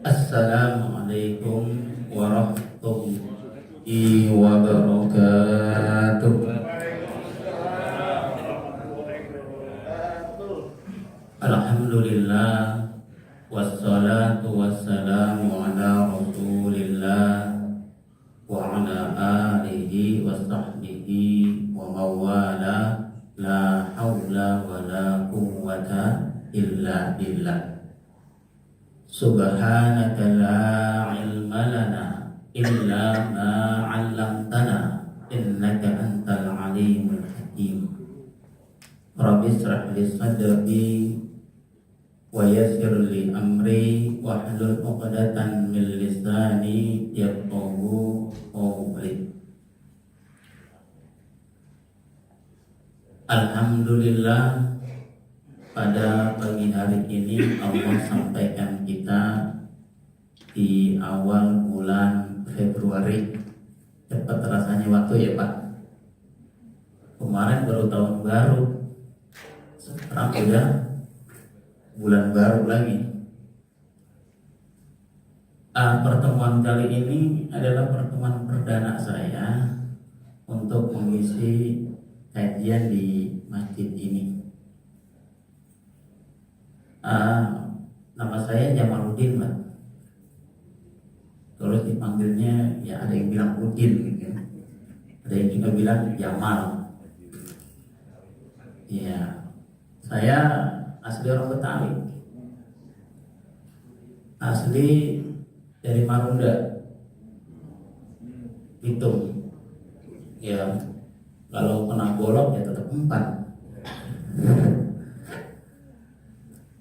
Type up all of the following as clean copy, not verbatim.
Assalamualaikum warahmatullahi wabarakatuh. Alhamdulillah, wassalatu wassalamu ala rasulillah wa ala alihi wa sahbihi wa mawala. La haula wa la quwwata illa billah. Subhanaka la ilma lana illa ma 'allamtana innaka antal alimul hakim. Rabbi shrah li sadri wa yassir li amri wahlul 'uqdatam min lisani yafqahu qawli. Alhamdulillah, pada pagi hari ini Allah sampaikan kita di awal bulan Februari. Cepat rasanya waktu ya Pak. Kemarin baru tahun baru, sekarang udah bulan baru lagi. Pertemuan kali ini adalah pertemuan perdana saya untuk mengisi kajian di masjid ini. Nama saya Jamaluddin, Pak. Terus dipanggilnya ya ada yang bilang Udin gitu. Ada yang juga bilang Jamal. Ya, saya asli orang Betawi. Asli dari Marunda, Bitung. Ya, kalau kena golok ya tetap 4.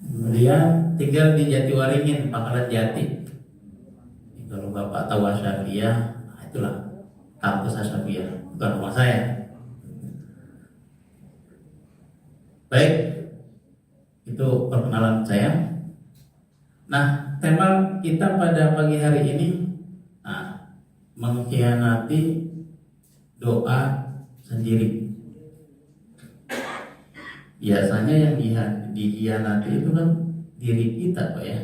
Kemudian tinggal di Jatiwaringin, Pangkalan Jati. Kalau Bapak tahu Asyafiah, itulah kampus Asyafiah, bukan rumah saya. Baik, itu perkenalan saya. Nah, tema kita pada pagi hari ini, mengkhianati doa sendiri. Biasanya yang dikhianati itu kan diri kita, Pak ya.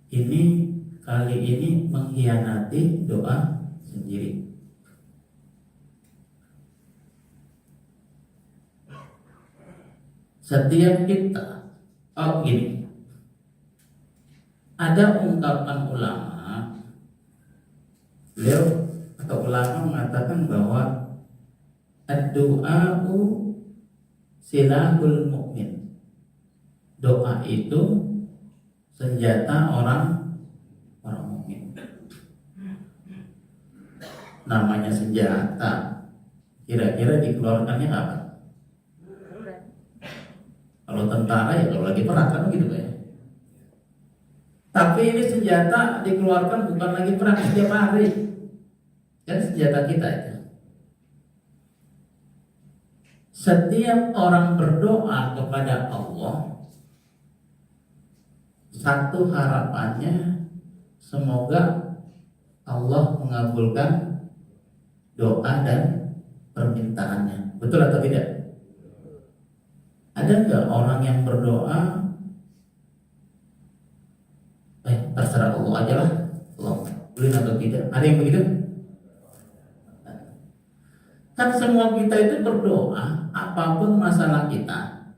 Ini kali ini mengkhianati doa sendiri. Setiap kita, gini, ada ungkapan ulama, beliau atau ulama mengatakan bahwa ad-du'a'u silahul mukmin. Doa itu senjata orang mukmin. Namanya senjata, kira-kira dikeluarkannya apa? Kalau tentara ya kalau lagi perang kan gitu ya. Tapi ini senjata dikeluarkan bukan lagi perang setiap hari. Kan senjata kita itu. Setiap orang berdoa kepada Allah, satu harapannya semoga Allah mengabulkan doa dan permintaannya. Betul atau tidak? Ada nggak orang yang berdoa, terserah Allah aja lah, Allah boleh atau tidak? Ada yang begitu? Kan semua kita itu berdoa, apapun masalah kita,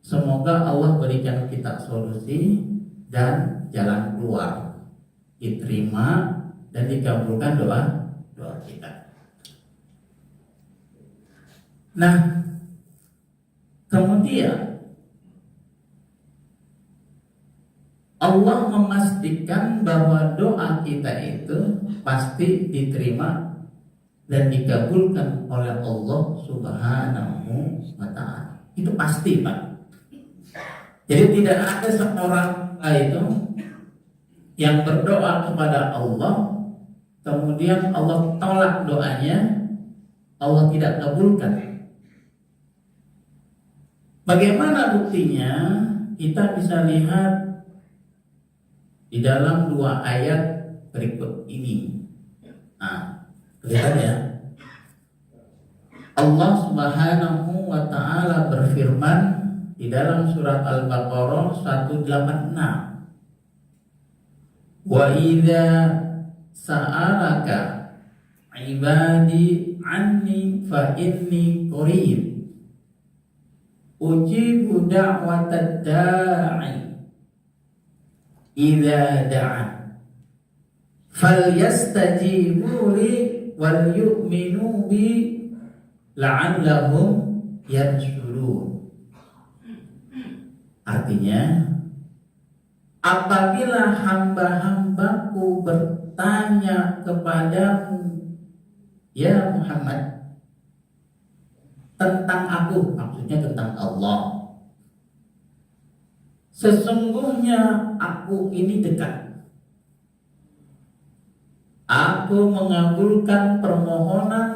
semoga Allah berikan kita solusi dan jalan keluar, diterima dan dikabulkan doa kita. Nah, kemudian Allah memastikan bahwa doa kita itu pasti diterima dan dikabulkan oleh Allah Subhanahu wa ta'ala. Itu pasti, Pak. Jadi tidak ada seorang itu yang berdoa kepada Allah kemudian Allah tolak doanya, Allah tidak kabulkan. Bagaimana buktinya? Kita bisa lihat di dalam 2 ayat berikut ini. Kelihatan ya? Allah Subhanahu wa ta'ala berfirman, di dalam surat Al-Baqarah 186. Wa idza sa'alaka ibadi anni fa inni qarib ujibu da'watad da'i idza da'an falyastajibu li wal yu'minu bi la'allahum yarshudun. Artinya, apabila hamba-hambaku bertanya kepadamu ya Muhammad tentang aku, maksudnya tentang Allah, sesungguhnya aku ini dekat. Aku mengabulkan permohonan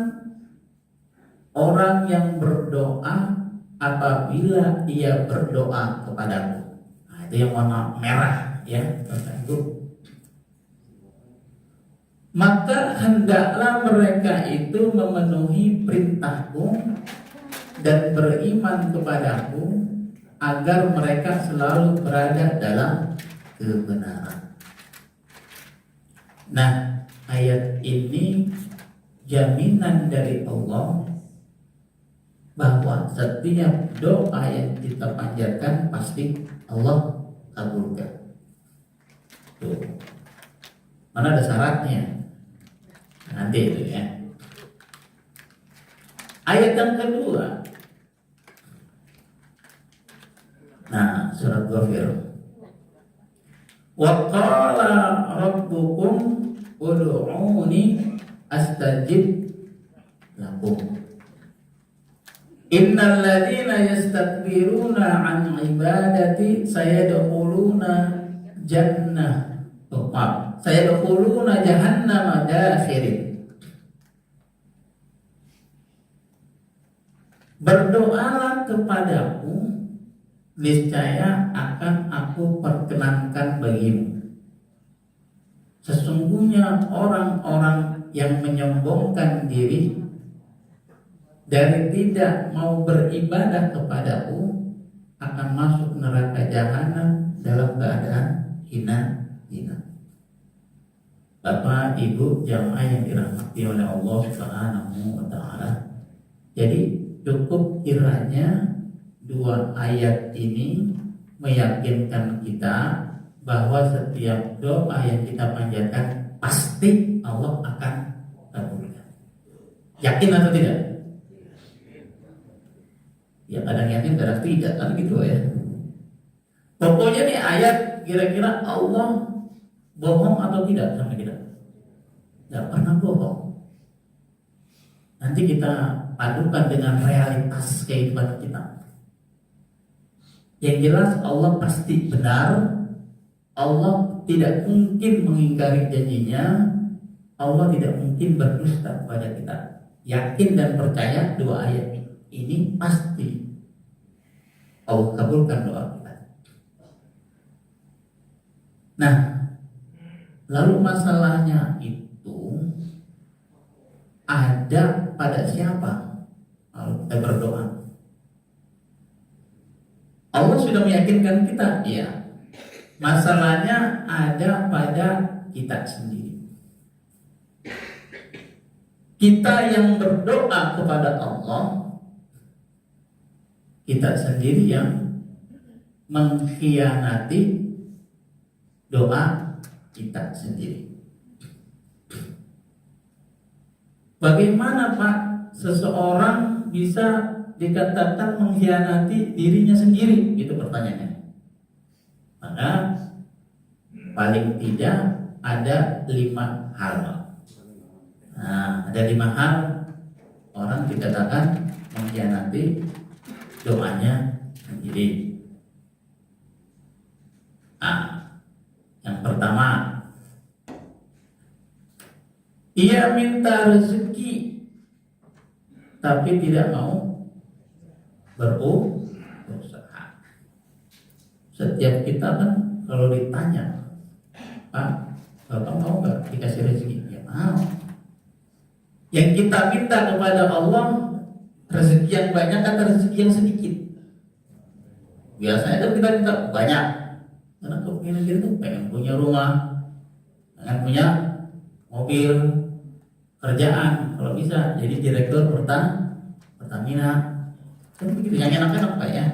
orang yang berdoa apabila ia berdoa kepadaku. Nah, itu yang warna merah ya, Bapak Ibu. Maka hendaklah mereka itu memenuhi perintahku dan beriman kepadaku agar mereka selalu berada dalam kebenaran. Nah, ayat ini jaminan dari Allah bahwa setiap doa yang kita panjatkan pasti Allah kabulkan. Tuh. Mana ada syaratnya? Nanti itu ya. Ayat yang kedua. Nah, surat Ghafir. Wa qala rabbukum ud'uni astajib lakum. Innal ladzina yastakbiruna an ibadati sayadkhuluna sayadkhuluna jahannama dakhirin. Berdoalah kepadaku, niscaya akan aku perkenankan bagimu. Sesungguhnya orang-orang yang menyombongkan diri dari tidak mau beribadah kepadaku akan masuk neraka jahanam dalam keadaan hina. Bapak Ibu jamaah yang dirahmati oleh Allah Subhanahu wa taala. Jadi cukup kiranya dua ayat ini meyakinkan kita bahwa setiap doa yang kita panjatkan pasti Allah akan kabulkan. Yakin atau tidak? Ya kadang yakin, kadang tidak, kan gitu ya. Pokoknya nih ayat kira-kira Allah bohong atau tidak sama kita? Tidak pernah bohong. Nanti kita padukan dengan realitas kehidupan kita. Yang jelas Allah pasti benar. Allah tidak mungkin mengingkari janjinya. Allah tidak mungkin berdusta kepada kita. Yakin dan percaya dua ayat ini pasti Allah kabulkan doa kita. Nah, lalu masalahnya itu ada pada siapa kalau kita berdoa? Allah sudah meyakinkan kita, ya. Masalahnya ada pada kita sendiri. Kita yang berdoa kepada Allah, kita sendiri yang mengkhianati doa kita sendiri. Bagaimana Pak seseorang bisa dikatakan mengkhianati dirinya sendiri? Itu pertanyaannya. Maka paling tidak ada 5 hal. Nah, ada 5 hal orang dikatakan mengkhianati doanya sendiri. Yang pertama, ia minta rezeki tapi tidak mau berusaha. Setiap kita kan kalau ditanya, Pak, Bapak mau nggak dikasih rezeki? Ya mau. Yang kita minta kepada Allah rezeki yang banyak atau rezeki yang sedikit? Biasanya itu kita minta banyak, karena keinginan kita tuh pengen punya rumah, pengen punya mobil, kerjaan, kalau bisa jadi direktur Pertamina. Kan begitu, yang enak-enak Pak ya.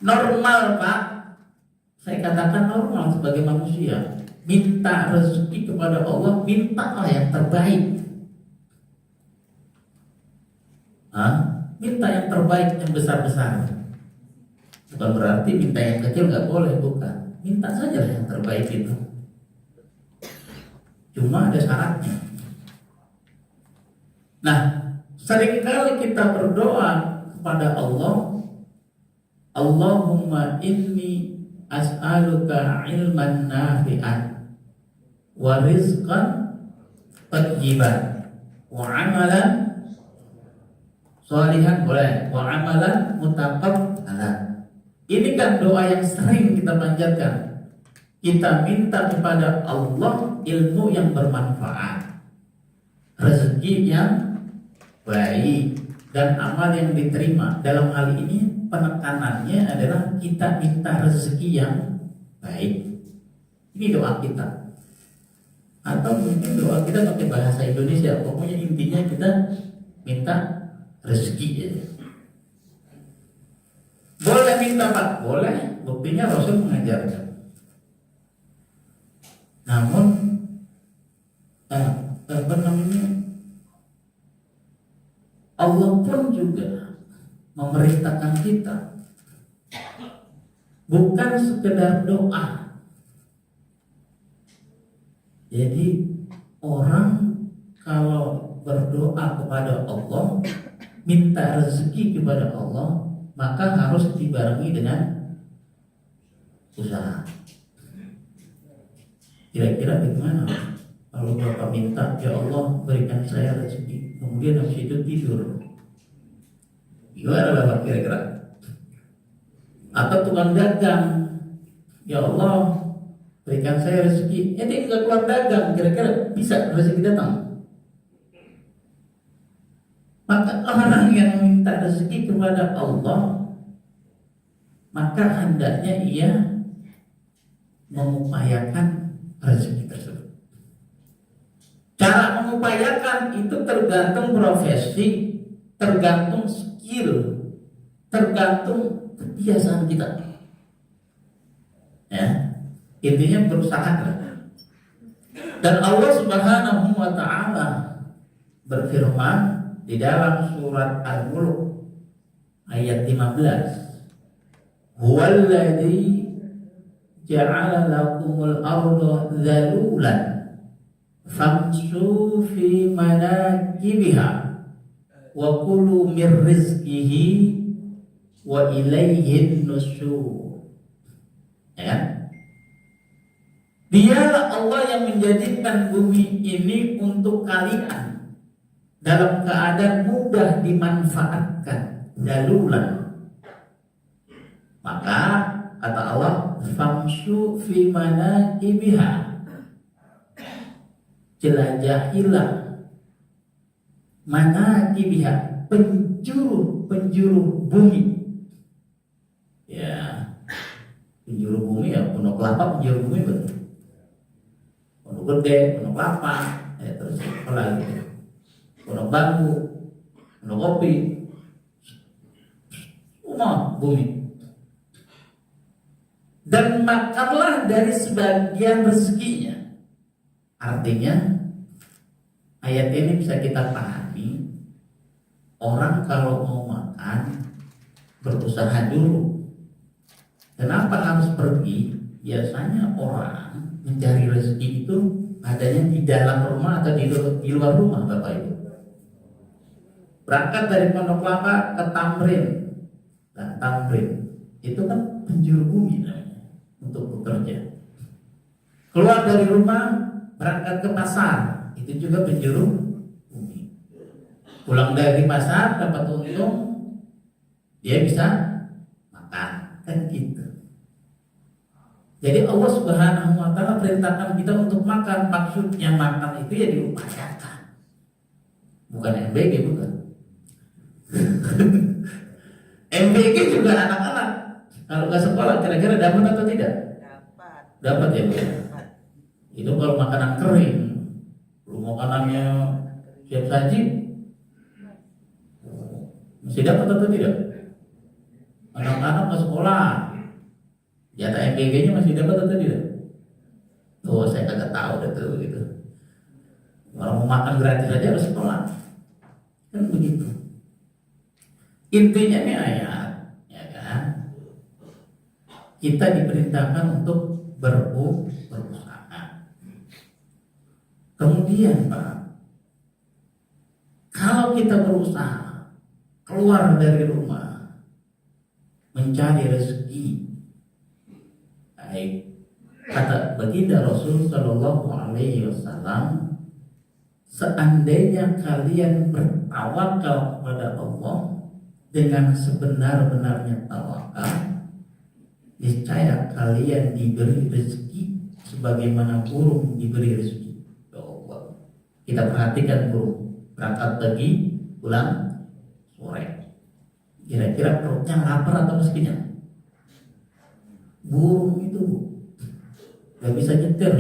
Normal Pak, saya katakan normal sebagai manusia. Minta rezeki kepada Allah, mintalah yang terbaik. Minta yang terbaik, yang besar-besar. Bukan berarti minta yang kecil nggak boleh, bukan. Minta saja yang terbaik itu. Cuma ada syaratnya. Nah, seringkali kita berdoa kepada Allah, Allahumma inni as'aluka ilman nafi'an wa rizqan thayyiban wa amalan sholihan, boleh, wa amalan mutaqabbalan. Ini kan doa yang sering kita panjatkan. Kita minta kepada Allah ilmu yang bermanfaat, rezeki yang baik, dan amal yang diterima. Dalam hal ini penekanannya adalah kita minta rezeki yang baik. Ini doa kita. Atau mungkin doa kita pakai bahasa Indonesia. Pokoknya intinya kita minta rezeki aja. Boleh minta Pak? Boleh. Buktinya Rasul mengajarkan. Namun apa namanya, Allah pun juga memerintahkan kita bukan sekedar doa. Jadi orang kalau berdoa kepada Allah, minta rezeki kepada Allah, maka harus dibarengi dengan usaha. Kira-kira bagaimana kalau Bapak minta, ya Allah berikan saya rezeki, kemudian habis itu tidur, gimana Bapak kira-kira? Atau tukang dagang, ya Allah berikan saya rezeki, dia nggak keluar dagang, kira-kira bisa rezeki datang? Maka orang yang minta rezeki kepada Allah, maka hendaknya ia mengupayakan rezeki tersebut. Cara mengupayakan itu tergantung profesi, tergantung skill, tergantung kebiasaan kita. Ya, intinya berusaha. Dan Allah Subhanahu wa taala berfirman di dalam surat Al-Mulk ayat 15, huwallazi ja'ala lakumul arda dhalulan famshu fi manakibiha wa kulu min rizqihi wa ilaihin nusyur. Ya, Dialah Allah yang menjadikan bumi ini untuk kalian dalam keadaan mudah dimanfaatkan, dalulan. Maka kata Allah, famshu fi manakibiha, jelajahilah manakibiha, penjuru bumi. Ya, penjuru bumi ya, pondok kelapa penjuru bumi betul. Pondok gede, pondok kelapa, terus apa lagi? Pondok bambu, pondok kopi, semua bumi. Dan makanlah dari sebagian rezekinya. Artinya ayat ini bisa kita pahami, orang kalau mau makan berusaha dulu. Kenapa harus pergi? Biasanya orang mencari rezeki itu adanya di dalam rumah atau di luar rumah, Bapak Ibu. Berangkat dari Pondok Kelapa ke Tamrin. Nah, Tamrin itu kan penjuru bumi namanya, untuk bekerja. Keluar dari rumah, berangkat ke pasar, itu juga penjuru bumi. Pulang dari pasar dapat untung, dia bisa makan, kan gitu. Jadi Allah Subhanahu wa taala perintahkan kita untuk makan. Maksudnya makan itu ya diupayakan, bukan MBG, bukan. MBG juga anak-anak Kalau nggak sekolah kira-kira dapat atau tidak? Dapat. Dapat ya Bu ya. Dapat. Itu kalau makanan kering, belum makanannya siap saji, masih dapat atau tidak? Anak-anak ke sekolah, jatah MBG-nya masih dapat atau tidak? Oh, saya kagak tahu tuh gitu. Orang mau makan gratis aja harus sekolah, kan begitu. Intinya nih ayat, ya kan? Kita diperintahkan untuk berusaha. Kemudian Pak, kalau kita berusaha keluar dari rumah mencari rezeki, baik kata baginda Rasul Shallallahu Alaihi Wasallam, seandainya kalian bertawakal kepada Allah dengan sebenar-benarnya tawakal, niscaya kalian diberi rezeki sebagaimana burung diberi rezeki. Ya Allah, kita perhatikan burung berangkat pagi, pulang sore. Kira-kira perutnya lapar atau masih kenyang? Burung itu gak bisa nyetir,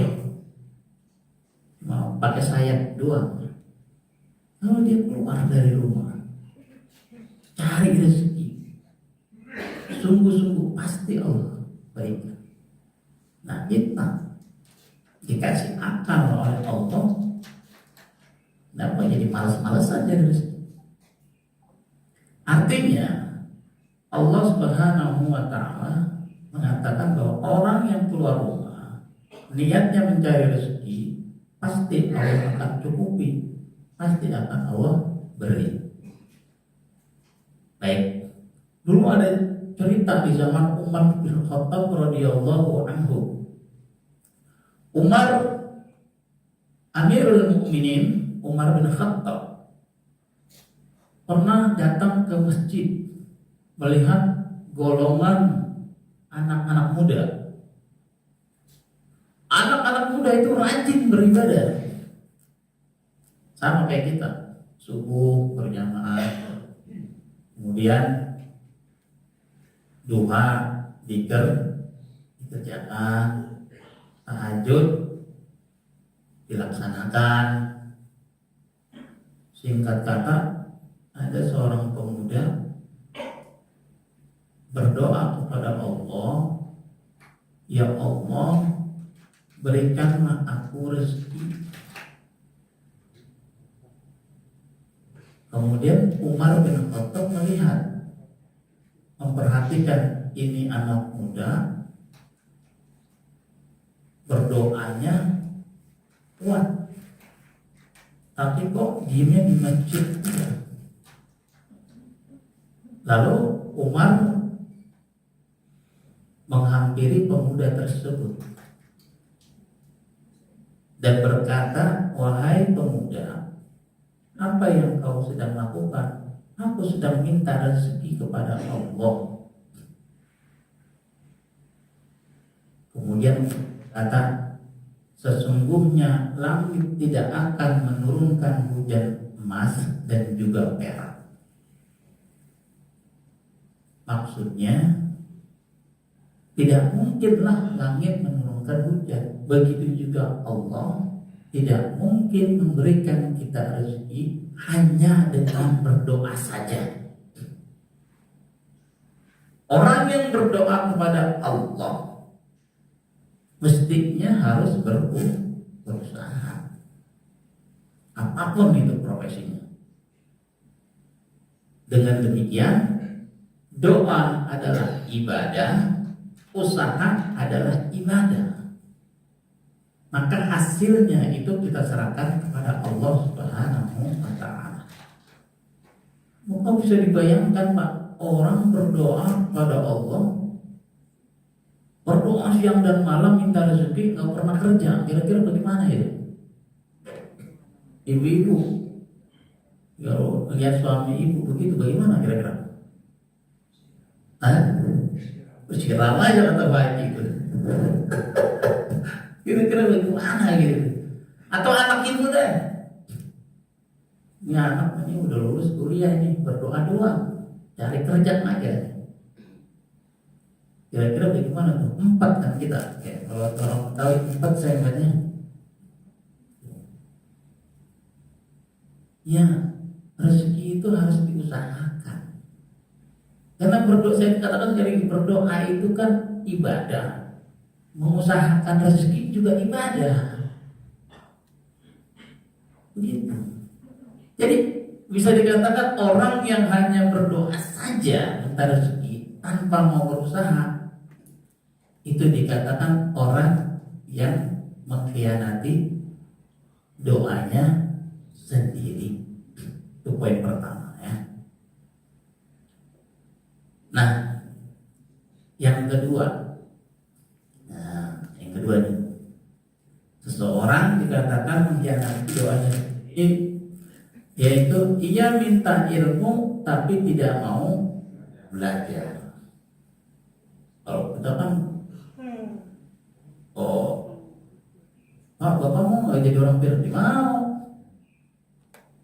mau pakai sayap doang. Kalau dia keluar dari rumah cari rezeki, sungguh-sungguh pasti Allah berikan. Nah, kita dikasih akal oleh Allah, kenapa jadi malas-malasan jadi rezeki? Artinya Allah Subhanahu wa Ta'ala mengatakan bahwa orang yang keluar rumah niatnya mencari rezeki, pasti Allah akan cukupi, pasti akan Allah beri. Baik, dulu ada cerita di zaman Umar bin Khattab radhiyallahu anhu. Umar, Amirul Mukminin Umar bin Khattab pernah datang ke masjid melihat golongan anak-anak muda. Anak-anak muda itu rajin beribadah, sama kayak kita, subuh berjamaah, kemudian duha, dzikir dikerjakan, tahajud dilaksanakan. Singkat kata, ada seorang pemuda berdoa kepada Allah, ya Allah, berikanlah aku rezeki. Kemudian Umar bin Khattab melihat, memperhatikan ini anak muda, berdoanya kuat, tapi kok diamnya di masjid. Lalu Umar menghampiri pemuda tersebut dan berkata, wahai pemuda, apa yang kau sedang lakukan? Aku sedang minta rezeki kepada Allah. Kemudian kata, sesungguhnya langit tidak akan menurunkan hujan emas dan juga perak. Maksudnya, tidak mungkinlah langit menurunkan hujan. Begitu juga Allah tidak mungkin memberikan kita rezeki hanya dengan berdoa saja. Orang yang berdoa kepada Allah mestinya harus berusaha, apapun itu profesinya. Dengan demikian, doa adalah ibadah, usaha adalah ibadah. Maka hasilnya itu kita serahkan kepada Allah Subhanahu wa Ta'ala. Maka bisa dibayangkan Pak, orang berdoa kepada Allah, berdoa siang dan malam minta rezeki, nggak pernah kerja. Kira-kira bagaimana itu? Ibu-ibu kalau lihat suami ibu begitu, bagaimana kira-kira? Siram aja kata baik itu. Kira-kira bagaimana gitu? Atau anak ibu deh, ini anak ini udah lulus kuliah ini, berdoa doang, cari kerja aja. Kira-kira bagaimana tuh? 4 kan kita. Kayak kalau orang tahu 4 saya ingatnya. Ya, rezeki itu harus diusahakan. Karena berdoa, saya katakan dari berdoa itu kan ibadah. Mengusahakan rezeki juga ibadah. Begitu. Jadi bisa dikatakan orang yang hanya berdoa saja minta rezeki tanpa mau berusaha, itu dikatakan orang yang mengkhianati doanya sendiri. Itu poin pertama ya. Nah, yang kedua nih, seseorang dikatakan mengkhianati doanya sendiri, yaitu ia minta ilmu tapi tidak mau belajar. Kalau kita kan, bapak mau jadi orang pintar, mau,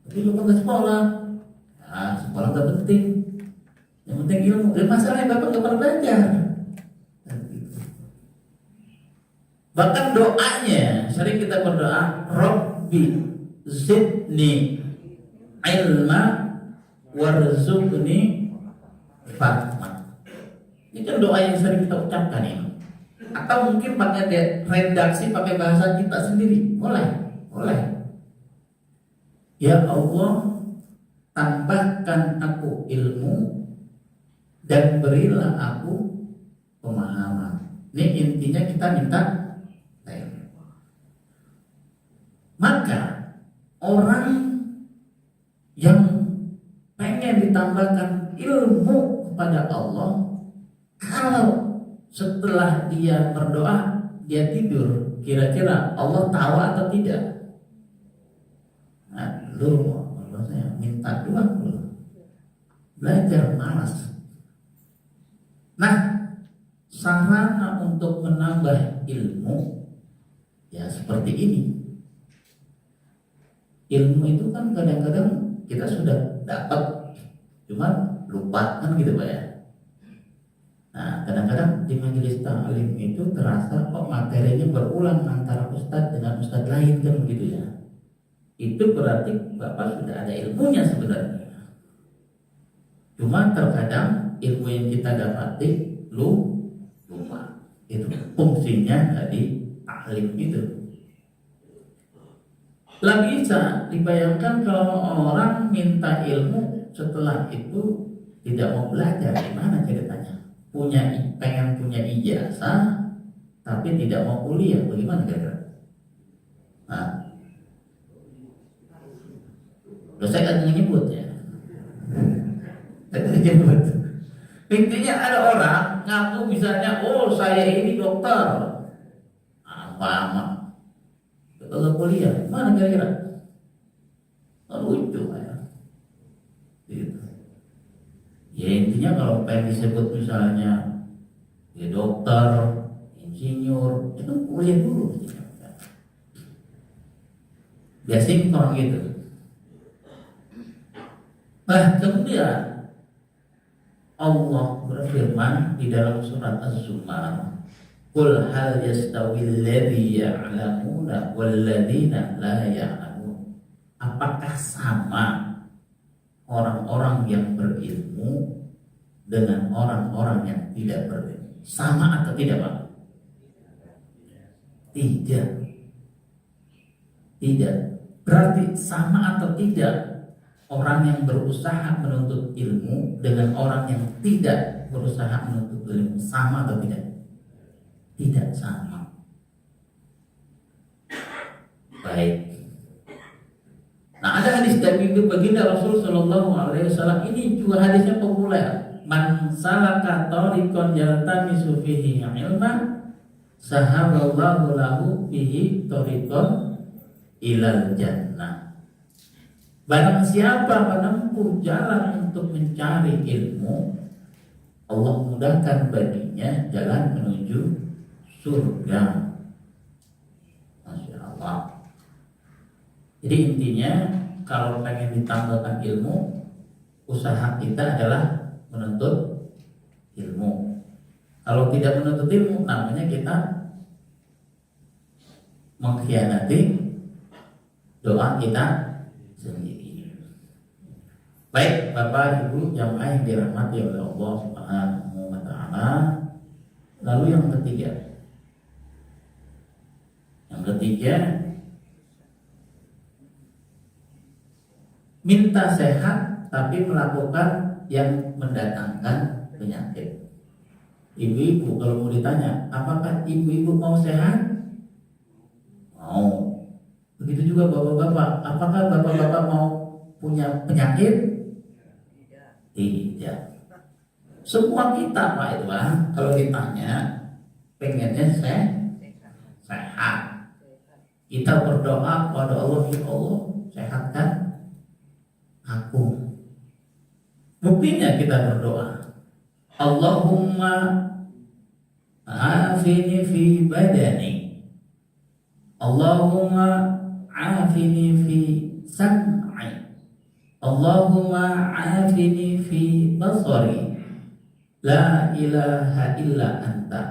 tapi lupa ke sekolah. Nah, sekolah gak penting, yang penting ilmu. Dan masalahnya bapak gak pernah belajar. Bahkan doanya sering kita berdoa, Rabbi zidni ilma warzuqni fahma. Ini kan doa yang sering kita ucapkan ini. Atau mungkin pakai redaksi, pakai bahasa kita sendiri. Boleh. Ya Allah, tambahkan aku ilmu dan berilah aku pemahaman. Ini intinya kita minta. Maka orang yang pengen ditambahkan ilmu kepada Allah, kalau setelah dia berdoa, dia tidur, kira-kira Allah tahu atau tidak? Nah, saya minta doa dulu. Belajar malas. Nah, sarana untuk menambah ilmu ya seperti ini. Ilmu itu kan kadang-kadang kita sudah dapat, cuma lupa kan gitu Pak ya. Nah, kadang-kadang di majelis ta'lim itu terasa kok materinya berulang antara ustadz dengan ustadz lain kan begitu ya. Itu berarti Bapak sudah ada ilmunya sebenarnya. Cuma terkadang ilmu yang kita dapati lupa. Itu fungsinya dari ta'lim itu. Lagi bisa dibayangkan kalau orang minta ilmu setelah itu tidak mau belajar, gimana ceritanya? Pengen punya ijazah tapi tidak mau kuliah, bagaimana kira-kira? Nah, saya kan nyebut ya. Saya nyebut. Intinya ada orang ngaku misalnya, saya ini dokter, apa? Kalau kuliah, mana kira-kira? Lucu ya. Gitu. Ya intinya kalau pengen disebut misalnya ya dokter, insinyur, itu kuliah dulu. Biasanya orang gitu. Nah kemudian Allah berfirman di dalam surat Az-Zumar, Qul hal yastawil ladzi ya'lamuna wal ladzina la ya'lamun. Apakah sama orang-orang yang berilmu dengan orang-orang yang tidak berilmu? Sama atau tidak, Pak? Tidak. Berarti sama atau tidak orang yang berusaha menuntut ilmu dengan orang yang tidak berusaha menuntut ilmu? Sama atau tidak? Tidak sama. Baik. Nah, ada hadis dari baginda Rasul Shallallahu Alaihi Wasallam, ini juga hadisnya populer. Man salaka tariqan yaltamisu fihi ilman, sahaballahu lahu bihi tariqan ilal jannah. Barang siapa menempuh jalan untuk mencari ilmu, Allah mudahkan baginya jalan menuju surga. Masya Allah. Jadi intinya kalau pengen ditambahkan ilmu, usaha kita adalah menuntut ilmu. Kalau tidak menuntut ilmu, namanya kita mengkhianati doa kita sendiri. Baik, Bapak Ibu jamaah yang dirahmati oleh Allah Subhanahu wa taala. Lalu yang ketiga. Yang ketiga, minta sehat tapi melakukan yang mendatangkan penyakit. Ibu-ibu kalau mau ditanya, apakah ibu-ibu mau sehat? Mau. Begitu juga bapak-bapak, apakah bapak-bapak mau punya penyakit? Tidak. Semua kita Pak Irwan, kalau ditanya pengennya sehat. Kita berdoa kepada Allah, ya Allah sehatkan aku. Buktinya kita berdoa, Allahumma afini fi badani, Allahumma afini fi sam'i, Allahumma afini fi basari, la ilaha illa anta.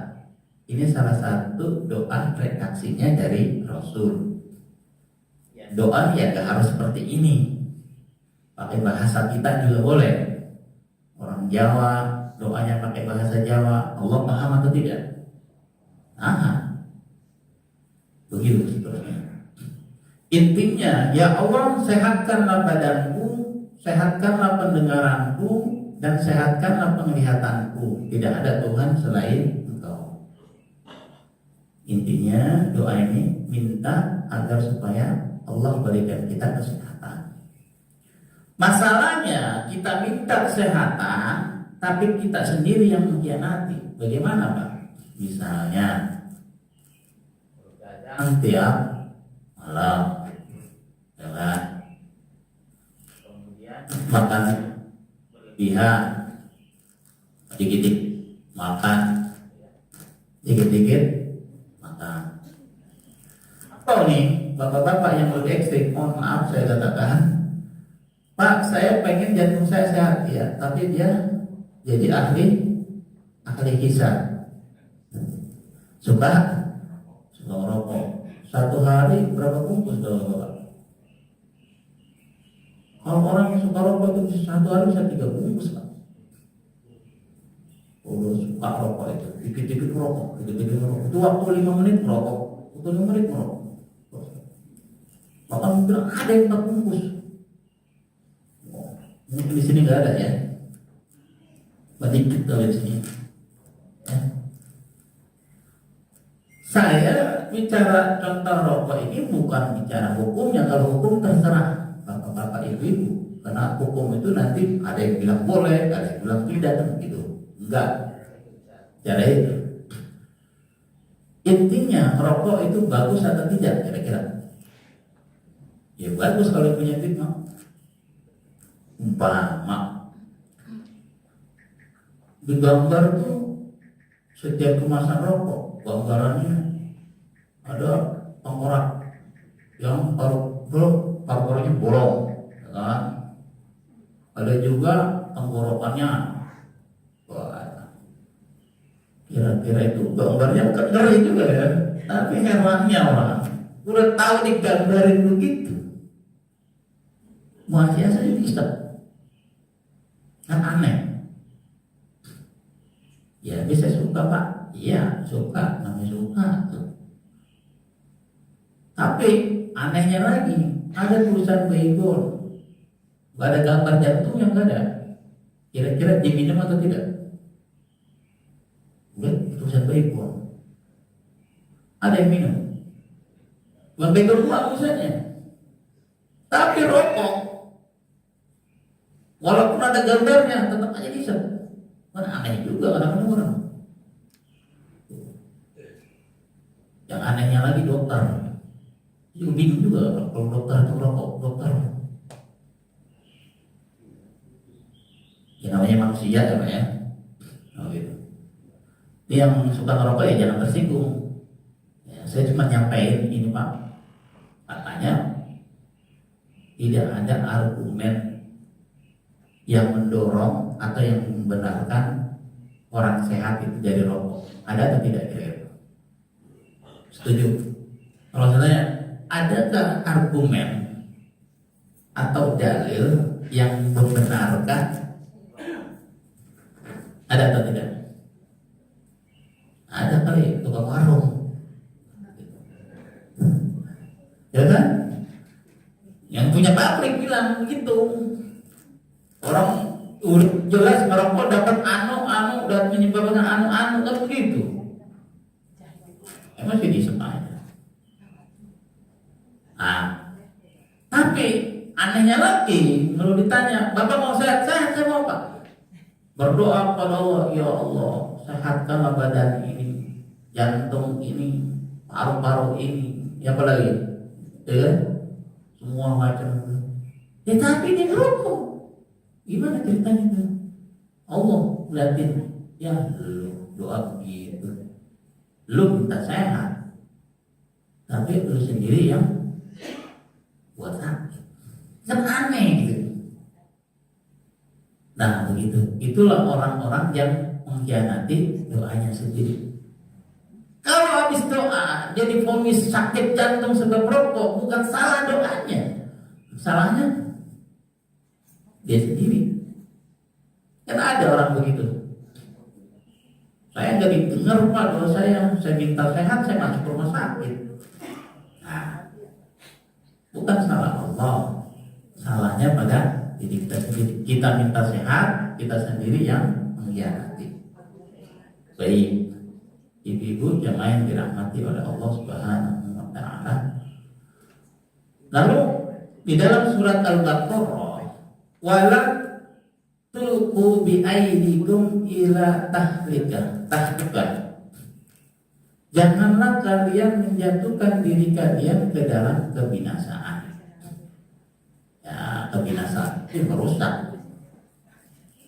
Ini salah satu doa redaksinya dari Rasul. Doa ya gak harus seperti ini, pakai bahasa kita juga boleh. Orang Jawa doanya pakai bahasa Jawa, Allah paham atau tidak? Begitu seterusnya. Intinya, ya Allah sehatkanlah badanku, sehatkanlah pendengaranku, dan sehatkanlah penglihatanku. Tidak ada Tuhan selain Engkau. Intinya doa ini minta agar supaya Allah berikan kita kesehatan. Masalahnya kita minta kesehatan, tapi kita sendiri yang mengkhianati. Bagaimana Pak? Misalnya begadang tiap malam, ya kan? Kemudian makan berlebihan, dikit-dikit makan, dikit-dikit makan. Atau nih bapak-bapak yang lebih ekstrim, mohon maaf saya katakan, Pak, saya pengen jantung saya sehat ya, tapi dia jadi ahli hisab. Suka merokok. Satu hari berapa bungkus kalau Bapak? Kalau orang yang suka rokok itu satu hari bisa 3 bungkus Pak. Suka rokok itu, dikit-dikit merokok, dikit-dikit merokok. Itu waktu 5 menit merokok, waktu 5 menit merokok. Bapak bilang ada yang 4 bungkus. Mungkin di sini nggak ada ya, sedikit kalau di sini. Ya. Saya bicara contoh rokok ini bukan bicara hukumnya. Kalau hukum terserah bapak-bapak ibu-ibu, karena hukum itu nanti ada yang bilang boleh, ada yang bilang tidak, kan gitu. Enggak, cara itu. Intinya rokok itu bagus atau tidak kira-kira? Ya bagus kalau punya mah. Umpama di gambar tuh setiap kemasan rokok gambarannya ada tengkorak yang paru-parunya bolong, ya kan? Ada juga tenggorokannya. Kira-kira itu gambarnya bukan ngeri juga ya, tapi herannya orang udah tahu digambarin begitu masih saja bisa. Kan aneh. Ya bisa suka Pak, iya suka, namanya suka. Tapi anehnya lagi, ada tulisan baygon, gak ada gambar jantung yang gak ada. Kira-kira diminum atau tidak? Udah tulisan baygon, ada yang minum. Bukan baygon doang misalnya. Tapi rokok, walaupun ada gambarnya tetap aja bisa. Mana aneh juga kadang-kadang orang. Yang anehnya lagi dokter, juga bingung juga kalau dokter itu rokok dokter. Ya namanya manusia ya Pak ya. Oh gitu. Ini yang suka ngerokok ya jangan tersinggung. Ya, saya cuma nyampein ini Pak. Katanya tidak ada argumen yang mendorong atau yang membenarkan orang sehat itu dari rokok? Ada atau tidak kira-kira? Setuju? Kalau saya tanya, adakah argumen atau dalil yang membenarkan? Ada atau tidak? Ada kali, tukang warung, ya kan? Yang punya pabrik bilang begitu. Orang jelas merokok dapat anu dan menyebabkan anu kan begitu. Masih disebutnya. Tapi anehnya lagi, kalau ditanya, Bapak mau sehat? Sehat, saya mau apa? Berdoa kepada Allah, ya Allah, sehatkanlah badan ini, jantung ini, paru-paru ini, ya apa lagi? Ya, semua macam. Ya tapi dia ngerokok. Gimana ceritanya itu? Allah liatin, ya lu doa begitu, lu minta sehat, tapi lu sendiri yang buat sakit. Kan aneh gitu. Nah begitu, itulah orang-orang yang mengkhianati doanya sendiri. Kalau habis doa jadi vonis sakit jantung sebab rokok, bukan salah doanya, salahnya dia sendiri. Kan ada orang begitu. Saya nggak didengar Pak doa saya minta sehat, saya masuk rumah sakit. Nah, bukan salah Allah, salahnya pada diri kita sendiri. Kita minta sehat, kita sendiri yang mengkhianati. Baik, ibu-ibu jamaah yang dirahmati oleh Allah Subhanahu wa Ta'ala. Lalu di dalam surat Al-Baqarah, wala tulqu bi aydikum ila tahluka. Janganlah kalian menjatuhkan diri kalian ke dalam kebinasaan. Ya, kebinasaan itu merusak.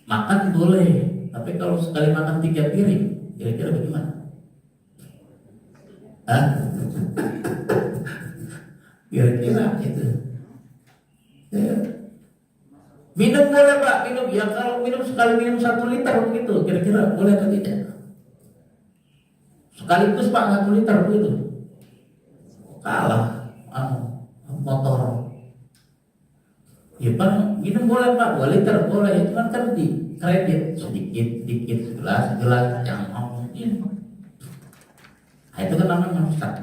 Makan boleh, tapi kalau sekali makan 3 piring, kira-kira bagaimana? Kira-kira itu. Ya. Minum boleh Pak, minum. Ya kalau minum sekali minum 1 liter begitu, kira-kira boleh atau tidak? Sekaligus Pak 1 liter begitu. Kalah motor. Ya Pak, minum boleh Pak, 2 liter boleh. Itu kan di kredit sedikit, gelas yang mungkin. Nah, itu kan namanya merusak.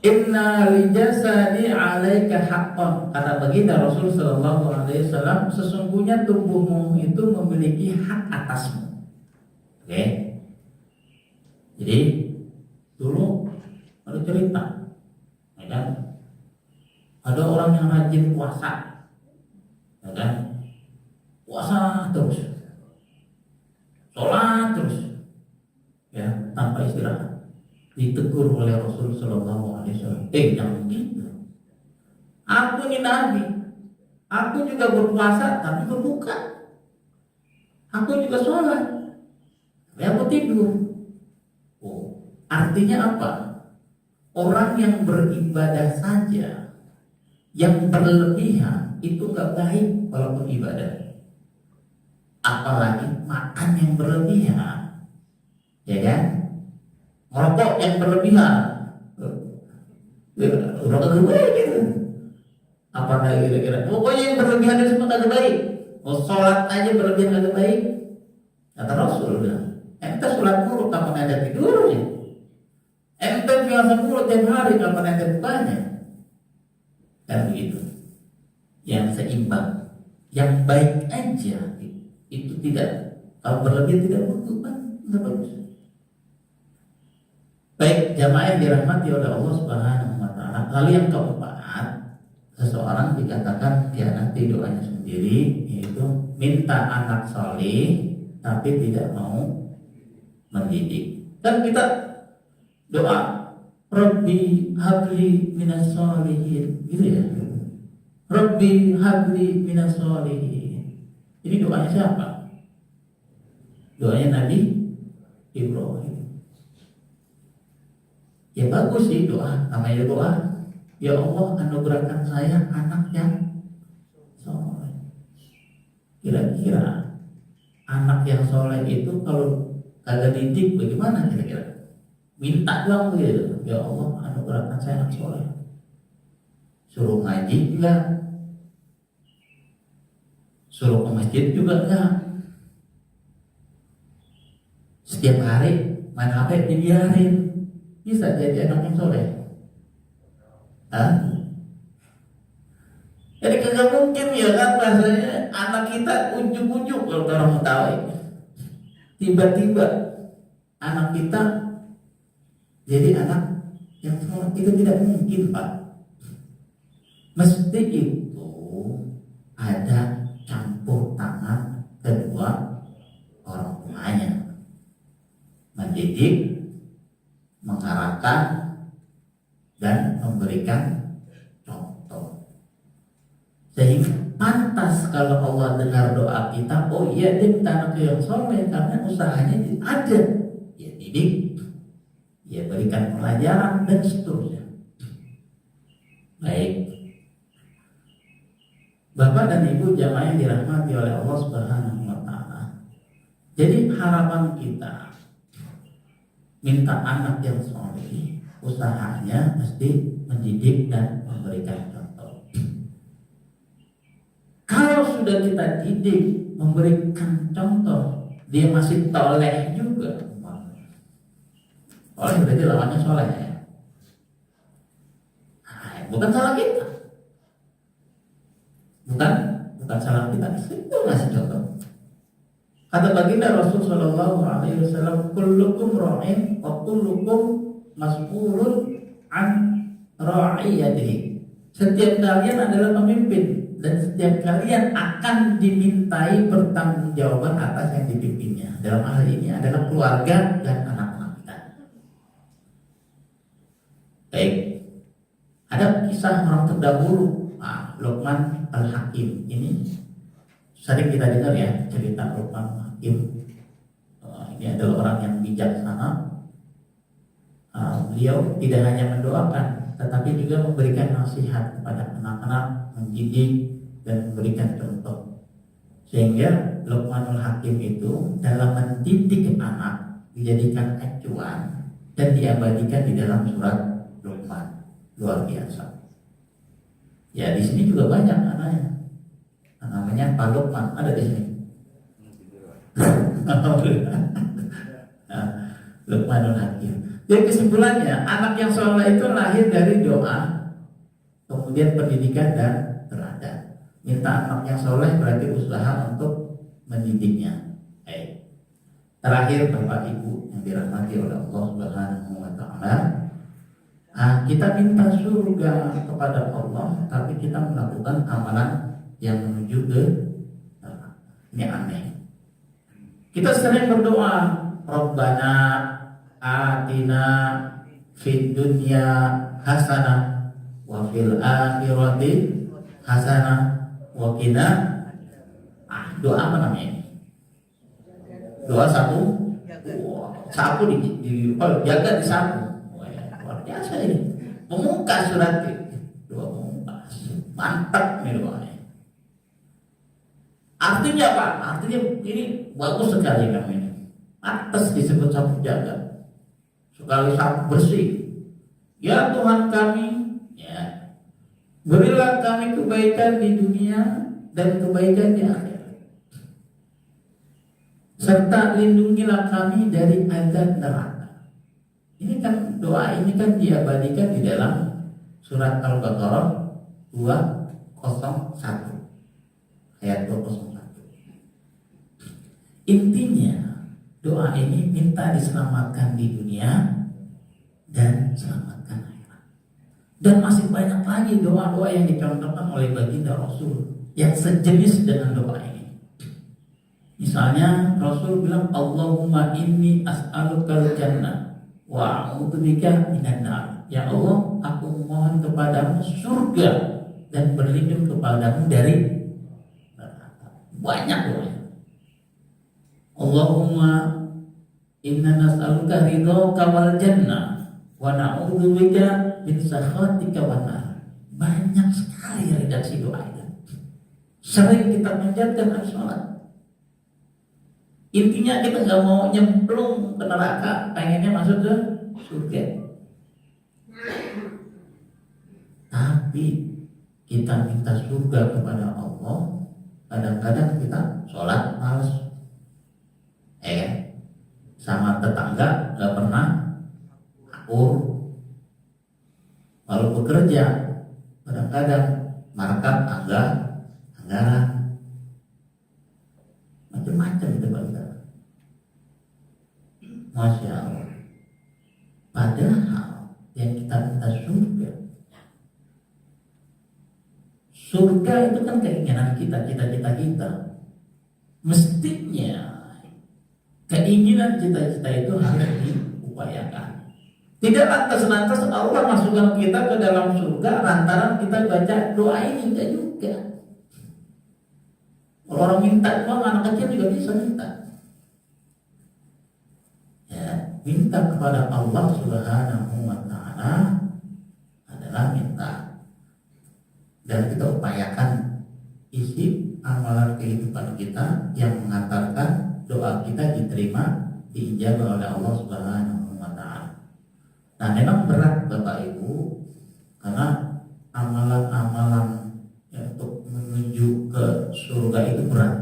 Inna lijasadi alaika haqqan. Kata baginda Rasul sallallahu alaihi wasallam, sesungguhnya tubuhmu itu memiliki hak atasmu. Oke. Jadi dulu ada cerita, ya kan? Ada orang yang rajin puasa, ya kan? Puasa terus, sholat terus, ya tanpa istirahat. Ditegur oleh Rasul Sallallahu Alaihi Wasallam. Jangan begitu. Aku ini Nabi. Aku juga berpuasa tapi berbuka. Aku juga sholat. Ya aku tidur. Oh, artinya apa? Orang yang beribadah saja, yang berlebihan itu nggak baik walaupun ibadah. Apalagi makan yang berlebihan, ya kan? Merokok yang berlebihan, udah kagak baik gitu. Apa lagi kira-kira? Pokoknya yang berlebihan itu semua kagak baik. Sholat aja berlebihan kagak baik. Kata Rasul bilang, ente sholat mulu kapan ada tidurnya? Ente puasa mulu tiap hari kapan ada bukanya? Dan begitu. Yang seimbang, yang baik aja itu tidak. Kalau berlebihan tidak kan tidak bagus. Baik, jamaah yang dirahmati oleh Allah Subhanahu wa Ta'ala. Lalu yang keempat, seseorang dikatakan nanti doanya sendiri, yaitu minta anak saleh tapi tidak mau mendidik. Dan kita doa, Rabbi habli minas sholihin, gitu ya. Rabbi habli minas sholihin. Ini doanya siapa? Doanya Nabi Ibrahim. Ya bagus sih doa, namanya doa. Ya Allah, anugerahkan saya anak yang soleh. Kira-kira anak anak yang soleh itu kalau kagak didik bagaimana kira-kira? Minta doang gitu. Ya Allah, anugerahkan saya anak soleh. Suruh ngaji enggak? Suruh ke masjid juga enggak? Setiap hari main HP dibiarin. Bisa jadi anak yang soleh? Hah? Jadi kagak mungkin ya kan bahasanya anak kita ujuk-ujuk kalau orang Betawi. Tiba-tiba anak kita jadi anak yang soleh, itu tidak mungkin, Pak. Mesti itu ada campur tangan kedua orang tuanya, mendidik, mengarahkan, dan memberikan contoh. Sehingga pantas kalau Allah dengar doa kita, oh iya dia minta anak yang soleh karena usahanya ada, ya didik, ya berikan pelajaran dan seterusnya. Baik, Bapak dan Ibu jamaah yang dirahmati oleh Allah Subhanahu wa Ta'ala. Jadi harapan kita minta anak yang soleh, usahanya mesti mendidik dan memberikan contoh. Kalau sudah kita didik, memberikan contoh, dia masih toleh juga. Oleh berarti lawannya soleh ya. Bukan salah kita. Bukan salah kita. Itu ngasih contoh. Kata baginda Rasul Shallallahu Alaihi Wasallam, kullukum ra'in wa kullukum mas'ulun an ra'iyatihi. Setiap kalian adalah pemimpin dan setiap kalian akan dimintai pertanggungjawaban atas yang dipimpinnya. Dalam hal ini adalah keluarga dan anak-anak kita. Baik, ada kisah orang terdahulu, Luqman Al-Hakim. Ini sering kita dengar ya cerita Luqman Al-Hakim. Ini adalah orang yang bijaksana. Beliau tidak hanya mendoakan, tetapi juga memberikan nasihat kepada anak-anak, mendidik dan memberikan contoh. Sehingga Luqmanul Hakim itu dalam mendidik anak dijadikan acuan dan diabadikan di dalam surat Luqman. Luar biasa. Ya di sini juga banyak anaknya. Namanya Pak Luqman, ada di sini. Luqmanul Hakim. Jadi kesimpulannya, anak yang soleh itu lahir dari doa, kemudian pendidikan dan teladan. Minta anak yang soleh berarti usaha untuk mendidiknya. Terakhir Bapak Ibu yang dirahmati oleh Allah Subhanahu wa Ta'ala, kita minta surga kepada Allah, tapi kita melakukan amalan yang menuju ke neraka. Ini aneh. Kita sering berdoa, Rabbana atina fid dunya hasanah wa fil akhirati hasanah wa qina. Doa apa namanya? Doa sapu. Sapu jaga di sapu. Luar biasa ini. Pemungkas surat itu. Doa pemungkas. Mantap nih doanya. Artinya apa? Artinya ini bagus sekali kamu ini. Atas disebut sapu jaga. Sekali sapu bersih. Ya Tuhan kami, ya, berilah kami kebaikan di dunia dan kebaikan di akhirat. Serta lindungilah kami dari azab neraka. Ini kan doa ini kan diabadikan di dalam surat Al-Baqarah 201 ayat 201. Intinya doa ini minta diselamatkan di dunia dan selamatkan akhirat. Dan masih banyak lagi doa-doa yang dicontohkan oleh baginda Rasul yang sejenis dengan doa ini. Misalnya Rasul bilang, Allahumma inni as'alukal jannah wa a'udzubika minan nar. Ya Allah, aku mohon kepadamu surga dan berlindung kepadamu dari neraka. Banyak doanya. Allahumma inna nas'aluka ridhaka wal jannah wa na'udzubika min sakhatika wan nar. Banyak sekali redaksi doa itu. Sering kita panjatkan salat. Intinya kita nggak mau nyemplung ke neraka, pengennya masuk ke surga. Tapi kita minta surga kepada Allah, kadang-kadang kita sholat males, sama tetangga nggak pernah akur, lalu bekerja kadang-kadang markup anggaran, macam-macam itu bangsa. Masya Allah. Padahal yang kita minta surga. Surga itu kan keinginan kita, cita-cita kita. Mestinya keinginan cita-cita itu harus diupayakan. Tidak lantas-lantas Allah masukkan kita ke dalam surga lantaran kita baca doa ini, enggak juga. Kalau orang minta uang, anak kecil juga bisa minta. Ya, minta kepada Allah Subhanahu wa Ta'ala adalah minta. Dan kita upayakan isi amalan kehidupan kita yang mengantarkan doa kita diterima, diijabah oleh Allah Subhanahu wa Ta'ala. Nah, memang berat Bapak Ibu, karena amalan-amalan untuk menuju ke surga itu berat.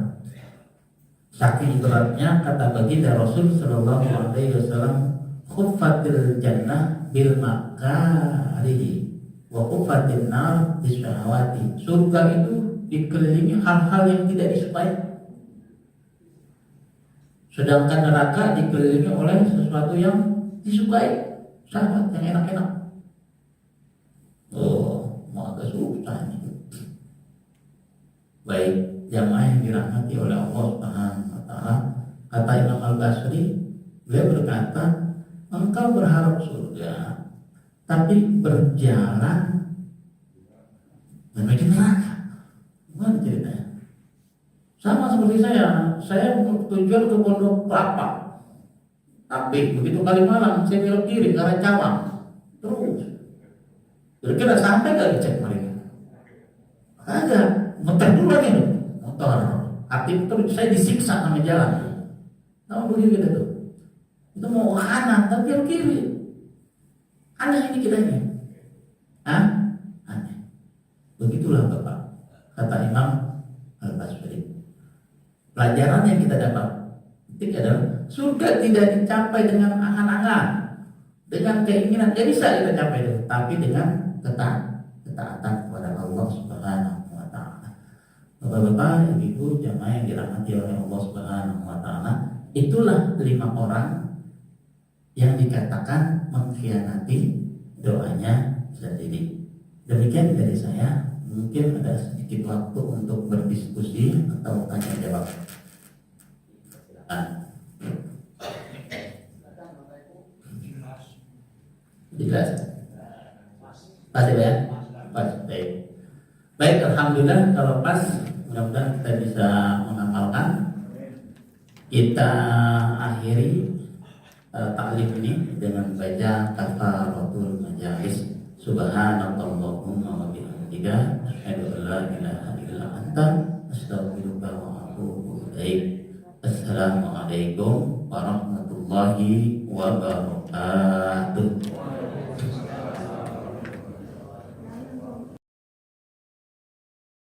Saking beratnya kata baginda Rasul Sallallahu Alaihi Wasallam, khuffatil jannah bil makarihi wa khuffatin nar bisyahawati. Surga itu dikelilingi hal-hal yang tidak disukai, sedangkan neraka dikelilingi oleh sesuatu yang disukai, syahwat yang enak-enak. Oh, mau agak susah nih. Baik jamaah yang dirahmati oleh Allah Subhanahu wa Ta'ala, kata Imam Al-Basri, beliau berkata, engkau berharap surga tapi berjalan menuju neraka. Gimana ceritanya? Sama seperti saya tujuan ke Pondok Kelapa, tapi begitu Kalimalang saya belok kiri ke arah Cawang, terus kira-kira sampai gak dicek mereka? Agak motor dulu lagi motor, aktif terus saya disiksa sama jalan. Tahu begini kita tuh, itu mau kanan tapi belok kiri. Aneh ini kita ini, aneh. Begitulah Bapak, kata Imam Al-Basri. Pelajaran yang kita dapat ketika adalah surga tidak dicapai dengan angan-angan, dengan keinginan. Tidak bisa kita capai itu, tapi dengan ketaatan kepada Allah Subhanahu wa Ta'ala. Bapak-bapak, ibu-ibu, jamaah yang dirahmati oleh Allah Subhanahu wa Ta'ala, itulah 5 orang yang dikatakan mengkhianati doanya sendiri. Demikian dari saya. Mungkin ada sedikit waktu untuk berdiskusi atau tanya jawab. Silakan. Jelas? Pas ya? Pas. Baik. Baik, alhamdulillah kalau pas, mudah-mudahan kita bisa mengamalkan. Kita akhiri taklim ini dengan baca kafaratul majalis. Subhanallahumma wa bihamdika, asyhadu an la ilaha illa anta